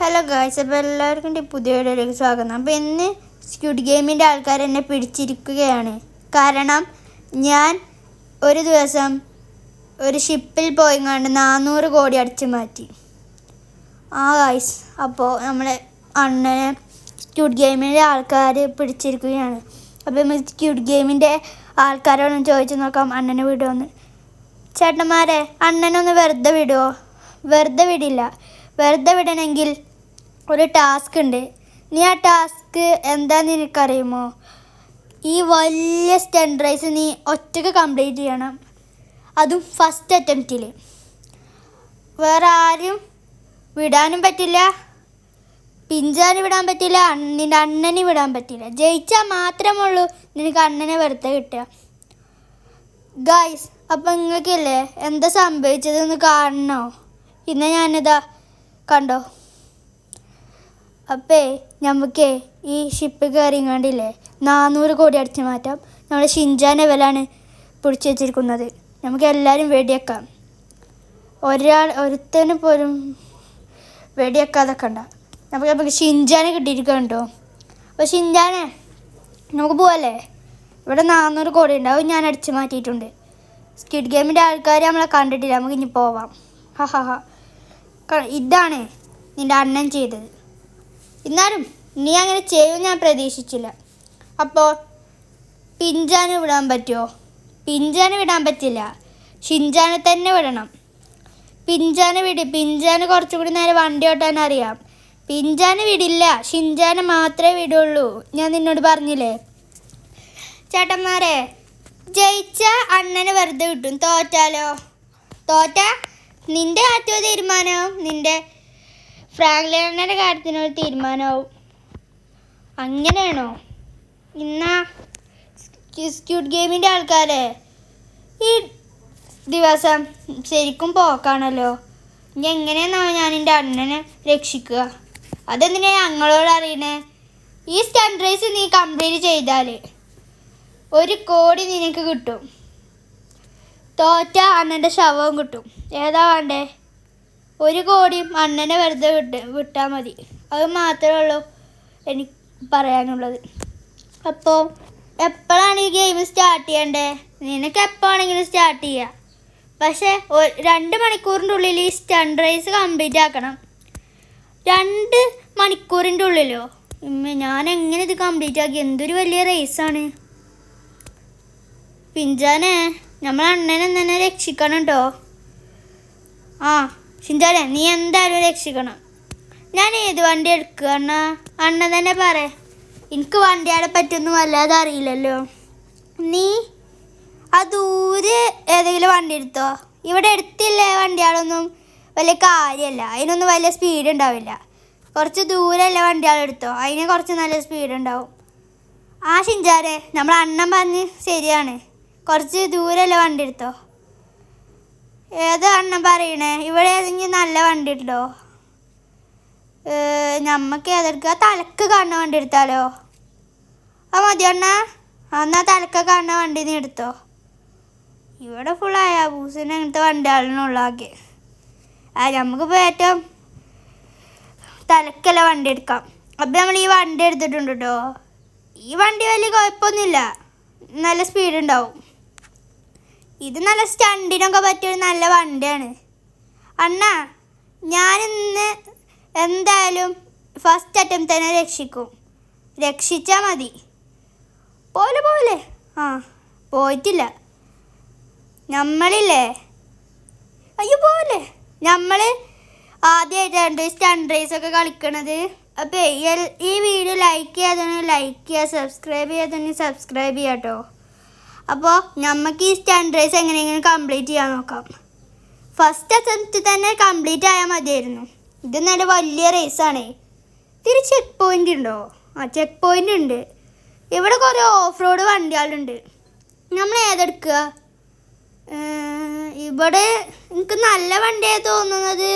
Hello guys, അപ്പോൾ എല്ലാവർക്കും പുതിയ വീഡിയോയിലേക്ക് സ്വാഗതം. അപ്പോൾ ഇന്ന് സ്ക്വിഡ് ഗെയിമിൻ്റെ ആൾക്കാർ എന്നെ പിടിച്ചിരിക്കുകയാണ്. കാരണം ഞാൻ ഒരു ദിവസം ഒരു ഷിപ്പിൽ പോയി കണ്ട് 400 കോടി അടിച്ചു മാറ്റി. ഗായ്സ്, അപ്പോൾ നമ്മളെ അണ്ണനെ സ്ക്വിഡ് ഗെയിമിൻ്റെ ആൾക്കാർ പിടിച്ചിരിക്കുകയാണ്. അപ്പോൾ സ്ക്വിഡ് ഗെയിമിൻ്റെ ആൾക്കാരോടൊന്ന് ചോദിച്ചു നോക്കാം, അണ്ണനെ വിടുമോന്ന്. ചേട്ടന്മാരെ, അണ്ണനൊന്ന് വെറുതെ വിടുമോ? വെറുതെ വിടില്ല. വെറുതെ വിടണമെങ്കിൽ ഒരു ടാസ്ക് ഉണ്ട്. നീ ആ ടാസ്ക് എന്താണെന്ന് നിനക്കറിയുമോ? ഈ വലിയ സ്റ്റണ്ട് റേസ് നീ ഒറ്റയ്ക്ക് കംപ്ലീറ്റ് ചെയ്യണം, അതും ഫസ്റ്റ് അറ്റംപ്റ്റിൽ. വേറെ ആരും വിടാനും പറ്റില്ല, പിഞ്ചാനും വിടാൻ പറ്റില്ല, നിൻ്റെ അണ്ണനെ വിടാൻ പറ്റില്ല. ജയിച്ചാൽ മാത്രമേ ഉള്ളൂ നിനക്ക് അണ്ണനെ വെറുതെ കിട്ടുക. ഗായ്സ്, അപ്പം നിങ്ങൾക്കില്ലേ എന്താ സംഭവിച്ചതെന്ന് കാണണോ? ഇന്ന് ഞാനിതാ കണ്ടോ. അപ്പേ നമുക്കേ ഈ ഷിപ്പ് കയറിങ്ങാണ്ടില്ലേ 400 കോടി അടിച്ചു മാറ്റാം. നമ്മുടെ ഷിൻചാൻ ലെവലാണ് പിടിച്ചു വെച്ചിരിക്കുന്നത്. നമുക്ക് എല്ലാവരും വെടിവെക്കാം. ഒരുത്തന് പോലും വെടിവെക്കാതെ കണ്ട. നമുക്ക് ഷിൻചാനെ കിട്ടിയിരിക്കണ്ടോ. അപ്പോൾ ഷിൻചാനെ നമുക്ക് പോവല്ലേ? ഇവിടെ 400 കോടി ഉണ്ട്, അത് ഞാൻ അടിച്ചു മാറ്റിയിട്ടുണ്ട്. സ്ക്വിഡ് ഗെയിമിൻ്റെ ആൾക്കാർ നമ്മളെ കണ്ടിട്ടില്ല, നമുക്ക് ഇനി പോവാം. ഇതാണ് നിൻ്റെ അണ്ണൻ ചെയ്തത്. എന്നാലും നീ അങ്ങനെ ചെയ്യും ഞാൻ പ്രതീക്ഷിച്ചില്ല. അപ്പോൾ പിഞ്ചാന് വിടാൻ പറ്റുമോ? പിഞ്ചാന് വിടാൻ പറ്റില്ല, ഷിൻചാനെ തന്നെ വിടണം. പിഞ്ചാന് പിഞ്ചാന് കുറച്ചുകൂടി നേരം വണ്ടി ഓട്ടാൻ അറിയാം. പിഞ്ചാന് വിടില്ല, ഷിൻചാനെ മാത്രമേ വിടുള്ളൂ. ഞാൻ നിന്നോട് പറഞ്ഞില്ലേ. ചേട്ടന്മാരെ, ജയിച്ച അണ്ണനെ വെറുതെ കിട്ടും, തോറ്റാലോ? നിൻ്റെ കാര്യത്തിൽ തീരുമാനവും നിൻ്റെ ഫ്രാങ്ക്ലിൻ്റെ കാര്യത്തിനൊരു തീരുമാനമാവും. അങ്ങനെയാണോ? ഇന്നാ സ്ക്വിഡ് ഗെയിമിൻ്റെ ആൾക്കാരെ ഈ ദിവസം ശരിക്കും പോക്കാണല്ലോ. ഇനി എങ്ങനെയാണോ ഞാൻ എൻ്റെ അണ്ണനെ രക്ഷിക്കുക? അതെന്തിനാണ് ഞങ്ങളോട് അറിയണേ? ഈ സ്റ്റണ്ട് റേസ് നീ കംപ്ലീറ്റ് ചെയ്താൽ 1 കോടി നിനക്ക് കിട്ടും. തോറ്റ അണ്ണൻ്റെ ശവവും കിട്ടും. ഏതാ വേണ്ടേ? 1 കോടിയും അണ്ണനെ വെറുതെ വിട്ടാൽ മതി. അത് മാത്രമേ ഉള്ളൂ എനിക്ക് പറയാനുള്ളത്. അപ്പോൾ എപ്പോഴാണ് ഈ ഗെയിം സ്റ്റാർട്ട് ചെയ്യണ്ടേ? നിനക്ക് എപ്പോഴാണെങ്കിലും സ്റ്റാർട്ട് ചെയ്യാം. പക്ഷേ 2 മണിക്കൂറിൻ്റെ ഉള്ളിൽ ഈ സ്റ്റണ്ട് റേസ് കംപ്ലീറ്റ് ആക്കണം. 2 മണിക്കൂറിൻ്റെ ഉള്ളിലോ? ഞാൻ എങ്ങനെ ഇത് കംപ്ലീറ്റ് ആക്കി? എന്തൊരു വലിയ റേസാണ്. പിഞ്ചാനെ, നമ്മൾ അണ്ണനെ തന്നെ രക്ഷിക്കണം കേട്ടോ. ഷിൻചാനെ, നീ എന്തായാലും രക്ഷിക്കണം. ഞാൻ ഏത് വണ്ടി എടുക്കുക അണ്ണ തന്നെ പറ. എനിക്ക് വണ്ടിയാടെ പറ്റൊന്നും വല്ലാതെ അറിയില്ലല്ലോ. നീ ആ ദൂരെ ഏതെങ്കിലും വണ്ടി എടുത്തോ. ഇവിടെ എടുത്തില്ലേ വണ്ടിയാളൊന്നും വലിയ കാര്യമല്ല, അതിനൊന്നും വലിയ സ്പീഡ് ഉണ്ടാവില്ല. കുറച്ച് ദൂരമല്ല വണ്ടിയാളെടുത്തോ, അതിന് കുറച്ച് നല്ല സ്പീഡ് ഉണ്ടാവും. ഷിൻചാനെ, നമ്മൾ അണ്ണൻ പറഞ്ഞ് ശരിയാണ്, കുറച്ച് ദൂരമല്ല വണ്ടി എടുത്തോ. ഏത് അണ്ണൻ പറയണേ? ഇവിടെ ഏതെങ്കിലും നല്ല വണ്ടി ഉണ്ടോ? നമുക്ക് ഏതെടുക്കുക? തലക്ക് കാണുന്ന വണ്ടി എടുത്താലോ? മതി അണ്ണ. എന്നാൽ തലക്ക് കാണുന്ന വണ്ടി നീ എടുത്തോ. ഇവിടെ ഫുൾ ഹയാബൂസിന് അങ്ങനത്തെ വണ്ടികളുള്ളാക്കി. നമുക്കിപ്പോൾ ഏറ്റവും തലക്കല്ല വണ്ടി എടുക്കാം. അപ്പം നമ്മൾ ഈ വണ്ടി എടുത്തിട്ടുണ്ട് കേട്ടോ. ഈ വണ്ടി വലിയ കുഴപ്പമൊന്നുമില്ല, നല്ല സ്പീഡ് ഉണ്ടാവും. ഇത് നല്ല സ്റ്റണ്ടിനൊക്കെ പറ്റിയൊരു നല്ല വണ്ടിയാണ്. അണ്ണാ, ഞാനിന്ന് എന്തായാലും ഫസ്റ്റ് അറ്റംപ്റ്റ് തന്നെ രക്ഷിക്കും. രക്ഷിച്ചാൽ മതി. പോലെ പോയിട്ടില്ല നമ്മളില്ലേ. പോലെ നമ്മൾ ആദ്യമായിട്ടാണ് സ്റ്റണ്ട് റേസൊക്കെ കളിക്കണത്. അപ്പോൾ ഈ വീഡിയോ ലൈക്ക് ചെയ്യാതെ ലൈക്ക് ചെയ്യുക, സബ്സ്ക്രൈബ് ചെയ്യാതെ സബ്സ്ക്രൈബ് ചെയ്യാം കേട്ടോ. അപ്പോൾ നമുക്ക് ഈ സ്റ്റണ്ട് റേസ് എങ്ങനെയെങ്കിലും കംപ്ലീറ്റ് ചെയ്യാൻ നോക്കാം. ഫസ്റ്റ് അറ്റംപ്റ്റ് തന്നെ കംപ്ലീറ്റ് ആയാൽ മതിയായിരുന്നു. ഇത് നല്ല വലിയ റേസാണേ. ഇതിൽ ചെക്ക് പോയിൻ്റ് ഉണ്ടോ? ചെക്ക് പോയിൻ്റ് ഉണ്ട്. ഇവിടെ കുറേ ഓഫ് റോഡ് വണ്ടികളുണ്ട്. നമ്മൾ ഏതെടുക്കുക? ഇവിടെ എനിക്ക് നല്ല വണ്ടിയായി തോന്നുന്നത്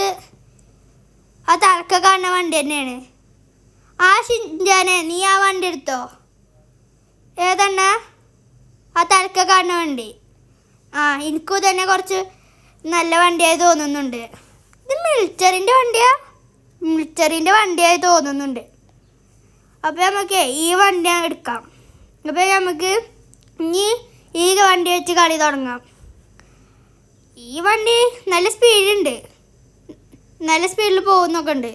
ആ തലക്ക കാണുന്ന വണ്ടി തന്നെയാണ്. ഷിൻചാനെ, നീ ആ വണ്ടി എടുത്തോ. ഏതെണ്ണ? ആ തലക്ക കാണുന്ന വണ്ടി. എനിക്കും തന്നെ കുറച്ച് നല്ല വണ്ടിയായി തോന്നുന്നുണ്ട്. ഇത് മിലിറ്ററിൻ്റെ വണ്ടിയാ? മിലിറ്ററിൻ്റെ വണ്ടിയായി തോന്നുന്നുണ്ട്. അപ്പോൾ നമുക്ക് ഈ വണ്ടി എടുക്കാം. അപ്പോൾ നമുക്ക് ഇനി ഈ വണ്ടി വെച്ച് കളി തുടങ്ങാം. ഈ വണ്ടി നല്ല സ്പീഡുണ്ട്, നല്ല സ്പീഡിൽ പോകുന്നൊക്കെ ഉണ്ട്.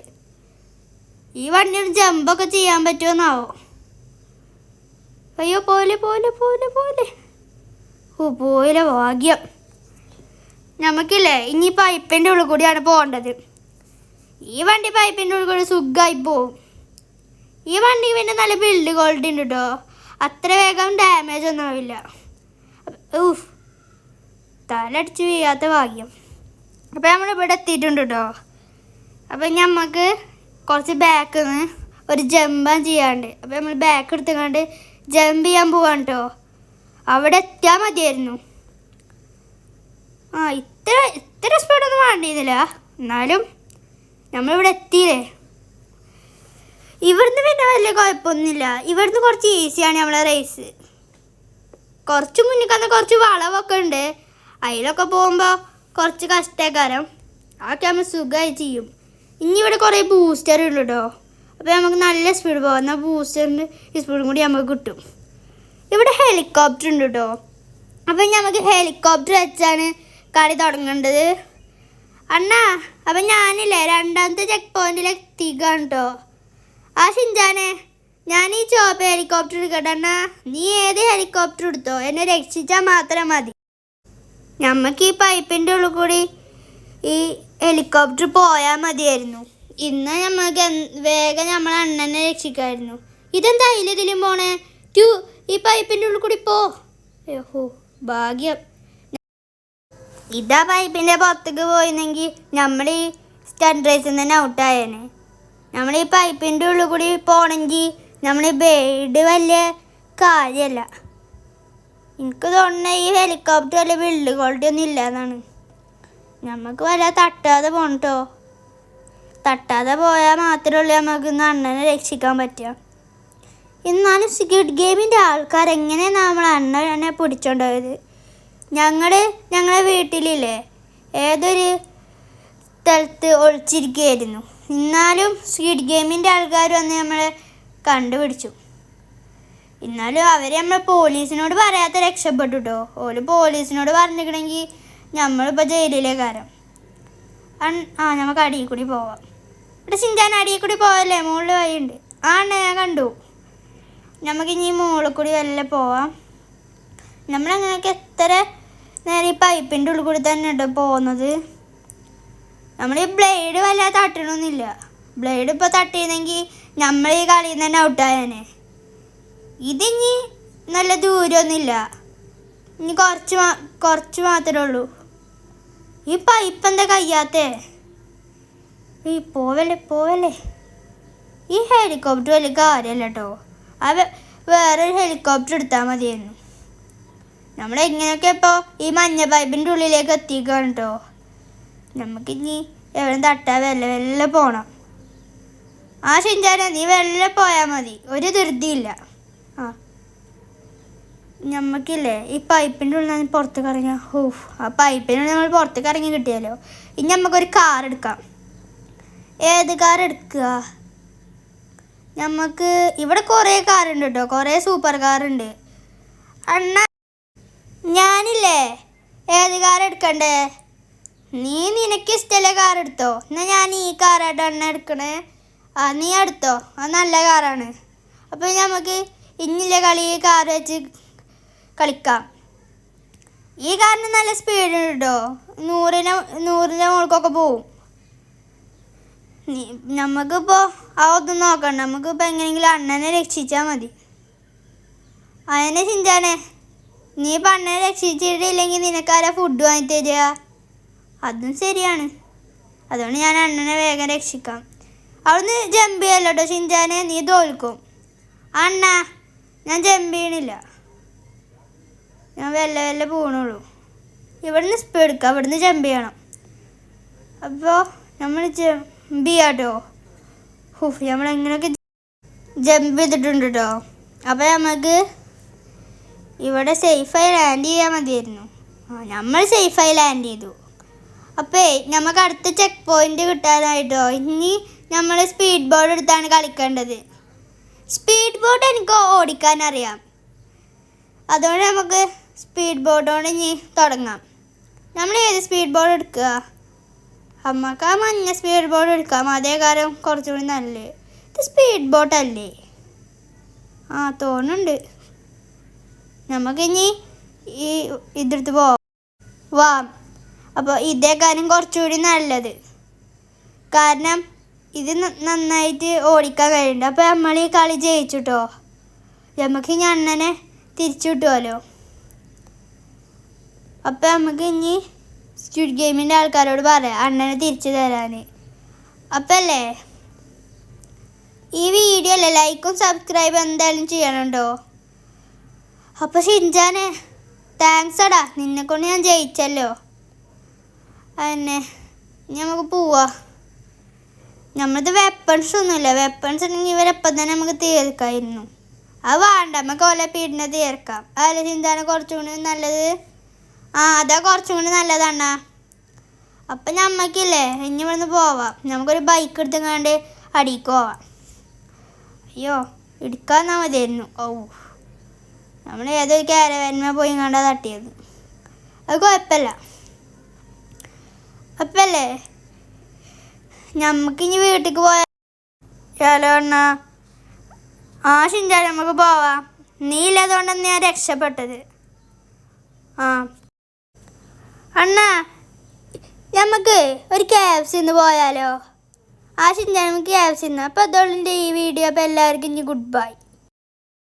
ഈ വണ്ടി ജമ്പൊക്കെ ചെയ്യാൻ പറ്റുമെന്നാവോ? അയ്യോ പോലെ പോലെ പോലെ പോലെ ഓ പോലെ ഭാഗ്യം. നമുക്കില്ലേ ഇനി പൈപ്പിൻ്റെ ഉള്ളിൽ കൂടിയാണ് പോകേണ്ടത്. ഈ വണ്ടി പൈപ്പിൻ്റെ ഉള്ളിൽ കൂടി സുഖമായി പോവും. ഈ വണ്ടി പിന്നെ നല്ല ബിൽഡ് ക്വാളിറ്റി ഉണ്ട് കേട്ടോ, അത്ര വേഗം ഡാമേജ് ഒന്നും ആവില്ല. ഊഫ്, തലടിച്ച് വീഴാത്ത ഭാഗ്യം. അപ്പോൾ നമ്മളിവിടെ എത്തിയിട്ടുണ്ട് കേട്ടോ. അപ്പം നമുക്ക് കുറച്ച് ബാക്കിൽ നിന്ന് ഒരു ജമ്പാൻ ചെയ്യാണ്ട്. അപ്പോൾ നമ്മൾ ബാക്ക് എടുത്തുകൊണ്ട് ജമ്പ് ചെയ്യാൻ പോവാണ് കേട്ടോ. അവിടെ എത്തിയാൽ മതിയായിരുന്നു. ഇത്ര സ്പീഡൊന്നും വേണ്ടിയിരുന്നില്ല, എന്നാലും നമ്മളിവിടെ എത്തിയില്ലേ. ഇവിടുന്ന് പിന്നെ വലിയ കുഴപ്പമൊന്നുമില്ല. ഇവിടുന്ന് കുറച്ച് ഈസിയാണ് നമ്മളെ റേസ്. കുറച്ച് മുന്നിൽ വന്ന് കുറച്ച് വളവൊക്കെ ഉണ്ട്, അതിലൊക്കെ പോകുമ്പോൾ കുറച്ച് കഷ്ടക്കാരം. അതൊക്കെ നമ്മൾ സുഖമായി ചെയ്യും. ഇനി ഇവിടെ കുറേ ബൂസ്റ്റർ ഉണ്ട് കേട്ടോ. അപ്പോൾ നമുക്ക് നല്ല സ്പീഡ് പോകാം. എന്നാൽ ബൂസ്റ്ററിൻ്റെ ഈ സ്പീഡും കൂടി നമുക്ക് കിട്ടും. ഇവിടെ ഹെലികോപ്റ്റർ ഉണ്ട് കേട്ടോ. അപ്പം നമുക്ക് ഹെലികോപ്റ്റർ വെച്ചാണ് കളി തുടങ്ങേണ്ടത്. അണ്ണാ, അപ്പം ഞാനില്ലേ രണ്ടാമത്തെ ചെക്ക് പോയിന്റിൽ എത്തിക്കാണ് കേട്ടോ. ആ ഷിൻജാനെ, ഞാൻ ഈ ചോപ്പ് ഹെലികോപ്റ്റർ എടുക്കട്ടെ അണ്ണാ. നീ ഏത് ഹെലികോപ്റ്റർ എടുത്തോ, എന്നെ രക്ഷിച്ചാൽ മാത്രം മതി. നമുക്ക് ഈ പൈപ്പിൻ്റെ ഉള്ളിൽ കൂടി ഈ ഹെലികോപ്റ്റർ പോയാൽ മതിയായിരുന്നു. ഇന്ന് നമുക്ക് വേഗം നമ്മളെ അണ്ണനെ രക്ഷിക്കായിരുന്നു. ഇതെന്താ ഇതിലും പോണേ? ഈ പൈപ്പിൻ്റെ ഉള്ളിൽ കൂടി പോ. ഓഹോ ഭാഗ്യം. ഇതാ പൈപ്പിൻ്റെ പുറത്തേക്ക് പോയിരുന്നെങ്കിൽ നമ്മൾ ഈ സ്റ്റണ്ട് റേസിൽ തന്നെ ഔട്ടായേനെ. നമ്മൾ ഈ പൈപ്പിൻ്റെ ഉള്ളിൽ കൂടി പോകണമെങ്കിൽ നമ്മൾ ഈ ബേഡ് വലിയ കാര്യമല്ല. എനിക്ക് തോന്നുന്നത് ഈ ഹെലികോപ്റ്റർ വലിയ ബിൽഡ് ക്വാളിറ്റി ഒന്നും ഇല്ല എന്നാണ്. നമുക്ക് വല്ല തട്ടാതെ പോകണം കേട്ടോ. തട്ടാതെ പോയാൽ മാത്രമേ ഉള്ളൂ നമുക്ക് ഇന്ന് അണ്ണനെ രക്ഷിക്കാൻ പറ്റുക. എന്നാലും സ്ക്വിഡ് ഗെയിമിൻ്റെ ആൾക്കാരെങ്ങനെയാണ് നമ്മൾ അണ്ണനെ പിടിച്ചോണ്ടായത്? ഞങ്ങളുടെ വീട്ടിലില്ലേ ഏതൊരു സ്ഥലത്ത് ഒളിച്ചിരിക്കുകയായിരുന്നു. എന്നാലും സ്ക്വിഡ് ഗെയിമിൻ്റെ ആൾക്കാർ വന്ന് നമ്മളെ കണ്ടുപിടിച്ചു. എന്നാലും അവർ നമ്മൾ പോലീസിനോട് പറയാത്ത രക്ഷപ്പെട്ടു കേട്ടോ. ഓല് പോലീസിനോട് പറഞ്ഞിരിക്കണമെങ്കിൽ നമ്മളിപ്പോൾ ജയിലിലേക്കാരം. നമുക്ക് അടിയിൽ കൂടി പോവാം. ഇവിടെ ഷിൻജാൻ അടിയിൽ കൂടി പോവല്ലേ, മുകളിൽ വഴിയുണ്ട്. ഞാൻ കണ്ടു. നമുക്കിനി മുകളിൽ കൂടി വല്ല പോവാം. നമ്മളങ്ങനെയൊക്കെ എത്ര നേരം ഈ പൈപ്പിൻ്റെ ഉള്ളിൽ കൂടി തന്നെ കേട്ടോ പോകുന്നത്. നമ്മൾ ഈ ബ്ലേഡ് വല്ലാതെ തട്ടണമെന്നില്ല. ബ്ലേഡ് ഇപ്പോൾ തട്ടിയിരുന്നെങ്കിൽ നമ്മൾ ഈ കളിയിൽ നിന്ന് തന്നെ ഔട്ടായാനെ. ഇതിനി നല്ല ദൂരമൊന്നുമില്ല, ഇനി കുറച്ച് മാത്രമേ ഉള്ളൂ. ഈ പൈപ്പ് എന്താ കഴിയാത്തേ? ഈ പോവല്ലേ. ഈ ഹെലികോപ്റ്റർ വലിയ കാര്യമല്ല കേട്ടോ. വേറൊരു ഹെലികോപ്റ്റർ എടുത്താൽ മതിയായിരുന്നു. നമ്മളെങ്ങനെയൊക്കെ ഇപ്പോൾ ഈ മഞ്ഞ പൈപ്പിൻ്റെ ഉള്ളിലേക്ക് എത്തിക്കുകയാണ് കേട്ടോ. നമുക്കിനി എവിടെ തട്ടാ വെല്ല പോകണം. ഷിൻജാനെ, നീ വെല്ല പോയാൽ മതി, ഒരു ധൃതിയില്ല. നമുക്കില്ലേ ഈ പൈപ്പിൻ്റെ ഉള്ളിൽ നിന്ന് പുറത്തേക്ക് ഇറങ്ങിയാൽ ആ പൈപ്പിനുള്ളിൽ നമ്മൾ പുറത്തേക്ക് ഇറങ്ങി കിട്ടിയാലോ. ഇനി നമുക്കൊരു കാർ എടുക്കാം. ഏത് കാർ എടുക്കുക? നമുക്ക് ഇവിടെ കുറേ കാറുണ്ട് കേട്ടോ, കുറേ സൂപ്പർ കാറുണ്ട്. അണ്ണ, ഞാനില്ലേ ഏത് കാർ എടുക്കണ്ടേ? നിനക്ക് ഇഷ്ടമല്ലേ കാർ എടുത്തോ. എന്നാൽ ഞാൻ ഈ കാറായിട്ട് എണ്ണ എടുക്കണേ. നീ എടുത്തോ, അത് നല്ല കാറാണ്. അപ്പോൾ നമുക്ക് ഇന്നില്ലേ കളി ഈ കാർ വെച്ച് കളിക്കാം. ഈ കാറിന് നല്ല സ്പീഡ് ഉണ്ട് കേട്ടോ, 100-ന്റെ മുകൾക്കൊക്കെ പോവും. നമുക്കിപ്പോൾ അതൊന്നും നോക്കണ്ട, നമുക്കിപ്പോൾ എങ്ങനെയെങ്കിലും അണ്ണനെ രക്ഷിച്ചാൽ മതി. അതിനെ ഷിൻജാനെ, നീ ഇപ്പം അണ്ണനെ രക്ഷിച്ചിട്ടില്ലെങ്കിൽ നിനക്കാരാ ഫുഡ് വാങ്ങി തരിക? അതും ശരിയാണ്. അതുകൊണ്ട് ഞാൻ അണ്ണനെ വേഗം രക്ഷിക്കാം. അവിടുന്ന് ജമ്പ് ചെയ്യല്ലോ കേട്ടോ ഷിൻജാനെ, നീ തോൽക്കും. അണ്ണ, ഞാൻ ജമ്പ് ചെയ്യണില്ല, ഞാൻ വെല്ല പോകണുള്ളൂ. ഇവിടുന്ന് സ്പീഡ് എടുക്കാം, ഇവിടുന്ന് ജമ്പ് ചെയ്യണം. അപ്പോൾ നമ്മൾ ജമ്പ് ചെയ്യാം കേട്ടോ. നമ്മളെങ്ങനെയൊക്കെ ജമ്പ് ചെയ്തിട്ടുണ്ട് കേട്ടോ. അപ്പോൾ നമുക്ക് ഇവിടെ സേഫായി ലാൻഡ് ചെയ്യാൻ മതിയായിരുന്നു. നമ്മൾ സേഫായി ലാൻഡ് ചെയ്തു. അപ്പോൾ നമുക്ക് അടുത്ത ചെക്ക് പോയിന്റ് കിട്ടാനായിട്ടോ. ഇനി നമ്മൾ സ്പീഡ് ബോർഡ് എടുത്താണ് കളിക്കേണ്ടത്. സ്പീഡ് ബോർഡ് എനിക്ക് ഓടിക്കാൻ അറിയാം, അതുകൊണ്ട് നമുക്ക് സ്പീഡ് ബോർഡോട് ഇനി തുടങ്ങാം. നമ്മൾ ഏത് സ്പീഡ് ബോർഡ് എടുക്കുക? നമുക്ക് ആ മഞ്ഞ സ്പീഡ് ബോർഡ് എടുക്കാം, അതേ കാര്യം കുറച്ചുകൂടി നല്ലത്. ഇത് സ്പീഡ് ബോട്ടല്ലേ? ആ തോന്നുന്നുണ്ട്. നമുക്കിനി ഈ ഇതെടുത്ത് പോവാം. അപ്പോൾ ഇതേ കാര്യം കുറച്ചുകൂടി നല്ലത്, കാരണം ഇത് നന്നായിട്ട് ഓടിക്കാൻ കഴിയുന്നുണ്ട്. അപ്പോൾ നമ്മൾ ഈ കളി ജയിച്ചിട്ടോ, നമുക്ക് ഇനി അണ്ണനെ തിരിച്ചു കിട്ടുമല്ലോ. അപ്പോൾ നമുക്ക് ഇനി സ്ക്വിഡ് ഗെയിമിൻ്റെ ആൾക്കാരോട് പറയാം അണ്ണനെ തിരിച്ചു തരാൻ. അപ്പം അല്ലേ ഈ വീഡിയോ അല്ലേ ലൈക്കും സബ്സ്ക്രൈബ് എന്തായാലും ചെയ്യണുണ്ടോ? അപ്പോൾ ഷിൻചാനെ താങ്ക്സ് എടാ, നിന്നെക്കൊണ്ട് ഞാൻ ജയിച്ചല്ലോ. അതന്നെ നമുക്ക് പോവാ. നമ്മളത് വെപ്പൺസ് ഒന്നുമില്ല, വെപ്പൺസ് ഉണ്ടെങ്കിൽ ഇവരെപ്പം തന്നെ നമുക്ക് തീർക്കായിരുന്നു. അത് വേണ്ട, നമുക്ക് ഓലെ പീഡിനെ തീർക്കാം. അതല്ല ഷിൻചാനെ കുറച്ചും കൂടി നല്ലത്. അതാ കുറച്ചും കൂടി നല്ലതാണ്. അപ്പം നമ്മക്കില്ലേ ഇനി ഇവിടുന്ന് പോവാം. നമുക്കൊരു ബൈക്ക് എടുത്തുങ്ങാണ്ട് അടിക്ക് പോവാം. അയ്യോ ഇടിക്കാന്നാ മതിയായിരുന്നു. നമ്മൾ ഏതൊരു കാരവാനിന്മേ പോയി കണ്ടാ തട്ടിയത്. അത് കുഴപ്പമില്ല. അപ്പല്ലേ നമുക്കിനി വീട്ടിലേക്ക് പോയാലോ അണ്ണ? ഷിൻചാൻ നമുക്ക് പോവാം. നീ ഇല്ലാതുകൊണ്ടാണ് ഞാൻ രക്ഷപ്പെട്ടത്. അണ്ണ നമുക്ക് ഒരു KFC പോയാലോ? ഷിൻചാൻ നമുക്ക് KFC. അപ്പോൾ അതുകൊണ്ട് ഈ വീഡിയോ അപ്പോൾ എല്ലാവർക്കും ഇനി ഗുഡ് ബൈ.